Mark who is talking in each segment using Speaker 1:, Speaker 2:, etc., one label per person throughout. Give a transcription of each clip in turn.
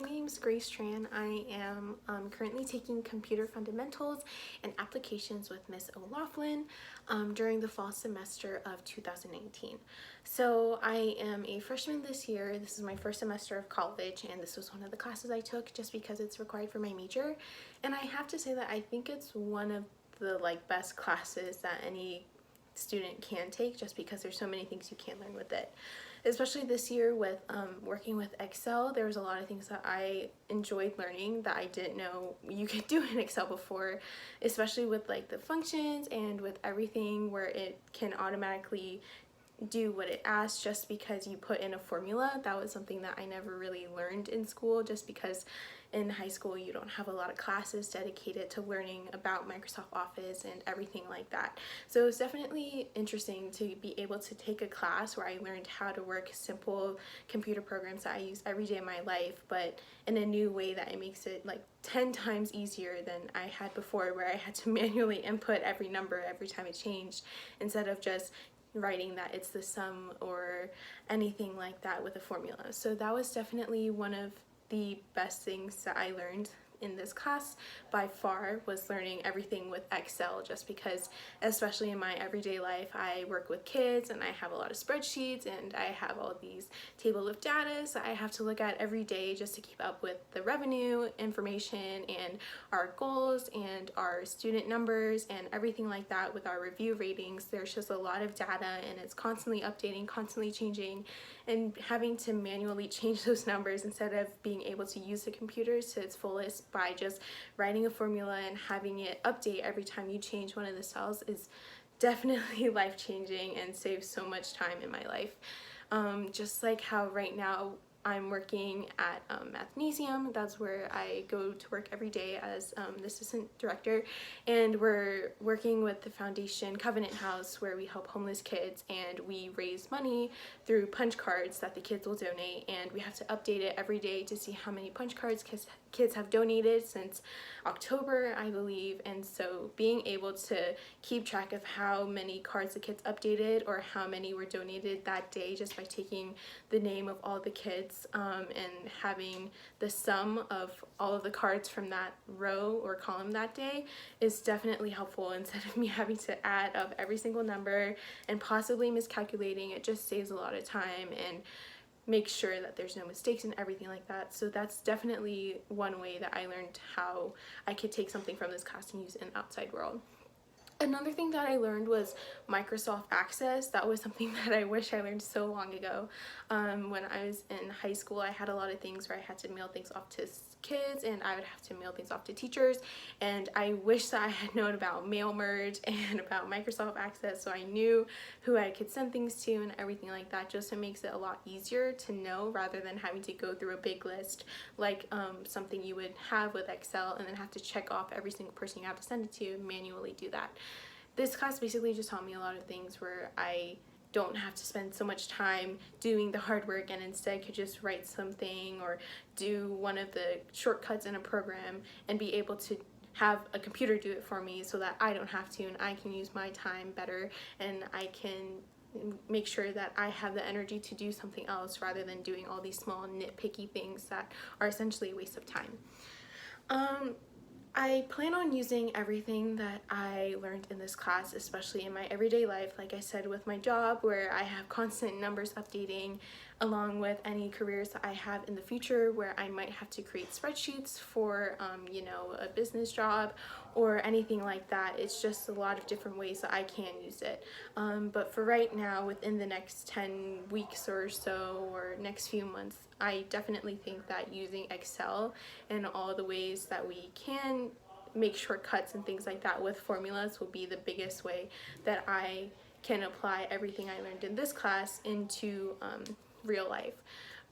Speaker 1: my name's Grace Tran. I am currently taking Computer Fundamentals and Applications with Miss O'Laughlin during the fall semester of 2019. So I am a freshman this year. This is my first semester of college, and this was one of the classes I took just because it's required for my major. And I have to say that I think it's one of the best classes that any student can take, just because there's so many things you can learn with it. Especially this year with working with Excel, there was a lot of things that I enjoyed learning that I didn't know you could do in Excel before, especially with the functions and with everything where it can automatically do what it asks just because you put in a formula. That was something that I never really learned in school, just because in high school you don't have a lot of classes dedicated to learning about Microsoft Office and everything like that. So it's definitely interesting to be able to take a class where I learned how to work simple computer programs that I use every day of my life, but in a new way that it makes it 10 times easier than I had before, where I had to manually input every number every time it changed, instead of just writing that it's the sum or anything like that with a formula. So that was definitely one of the best things that I learned in this class by far, was learning everything with Excel, just because especially in my everyday life I work with kids and I have a lot of spreadsheets and I have all these table of data that I have to look at every day just to keep up with the revenue information and our goals and our student numbers and everything like that. With our review ratings, there's just a lot of data and it's constantly updating, constantly changing, and having to manually change those numbers instead of being able to use the computers to its fullest by just writing a formula and having it update every time you change one of the cells is definitely life-changing and saves so much time in my life. Just like how right now I'm working at Mathnasium. That's where I go to work every day as the assistant director, and we're working with the foundation Covenant House, where we help homeless kids and we raise money through punch cards that the kids will donate, and we have to update it every day to see how many punch cards kids have donated since October, I believe. And so being able to keep track of how many cards the kids updated or how many were donated that day just by taking the name of all the kids and having the sum of all of the cards from that row or column that day is definitely helpful, instead of me having to add up every single number and possibly miscalculating. It just saves a lot of time and make sure that there's no mistakes and everything like that. So that's definitely one way that I learned how I could take something from this class and use it in the outside world. Another thing that I learned was Microsoft Access. That was something that I wish I learned so long ago. When I was in high school, I had a lot of things where I had to mail things off to kids and I would have to mail things off to teachers, and I wish that I had known about mail merge and about Microsoft Access, so I knew who I could send things to and everything like that. Just it makes it a lot easier to know, rather than having to go through a big list like something you would have with Excel and then have to check off every single person you have to send it to, manually do that. This class basically just taught me a lot of things where I don't have to spend so much time doing the hard work and instead could just write something or do one of the shortcuts in a program and be able to have a computer do it for me, so that I don't have to and I can use my time better and I can make sure that I have the energy to do something else rather than doing all these small nitpicky things that are essentially a waste of time. I plan on using everything that I learned in this class, especially in my everyday life, like I said, with my job, where I have constant numbers updating, along with any careers that I have in the future where I might have to create spreadsheets for, a business job or anything like that. It's just a lot of different ways that I can use it. But for right now, within the next 10 weeks or so, or next few months, I definitely think that using Excel and all the ways that we can make shortcuts and things like that with formulas will be the biggest way that I can apply everything I learned in this class into real life.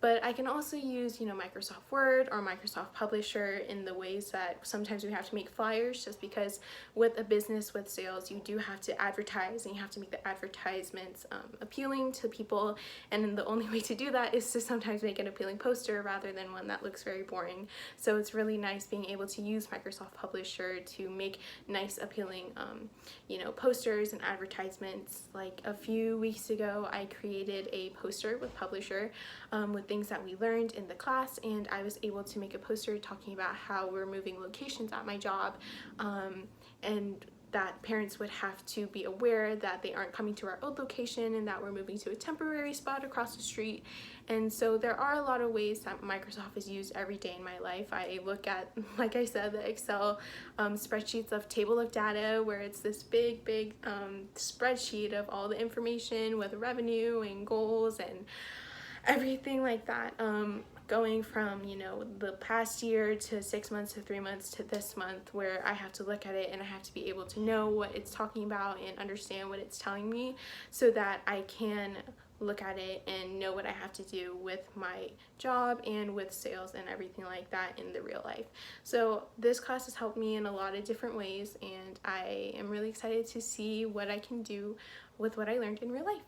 Speaker 1: But I can also use, Microsoft Word or Microsoft Publisher in the ways that sometimes we have to make flyers, just because with a business with sales, you do have to advertise and you have to make the advertisements appealing to people. And the only way to do that is to sometimes make an appealing poster rather than one that looks very boring. So it's really nice being able to use Microsoft Publisher to make nice, appealing, posters and advertisements. Like a few weeks ago, I created a poster with Publisher with things that we learned in the class, and I was able to make a poster talking about how we're moving locations at my job, and that parents would have to be aware that they aren't coming to our old location and that we're moving to a temporary spot across the street. And so there are a lot of ways that Microsoft is used every day in my life. I look at, like I said, the Excel spreadsheets of table of data, where it's this big spreadsheet of all the information with revenue and goals and everything like that, going from, you know, the past year to 6 months to 3 months to this month, where I have to look at it and I have to be able to know what it's talking about and understand what it's telling me, so that I can look at it and know what I have to do with my job and with sales and everything like that in the real life. So this class has helped me in a lot of different ways, and I am really excited to see what I can do with what I learned in real life.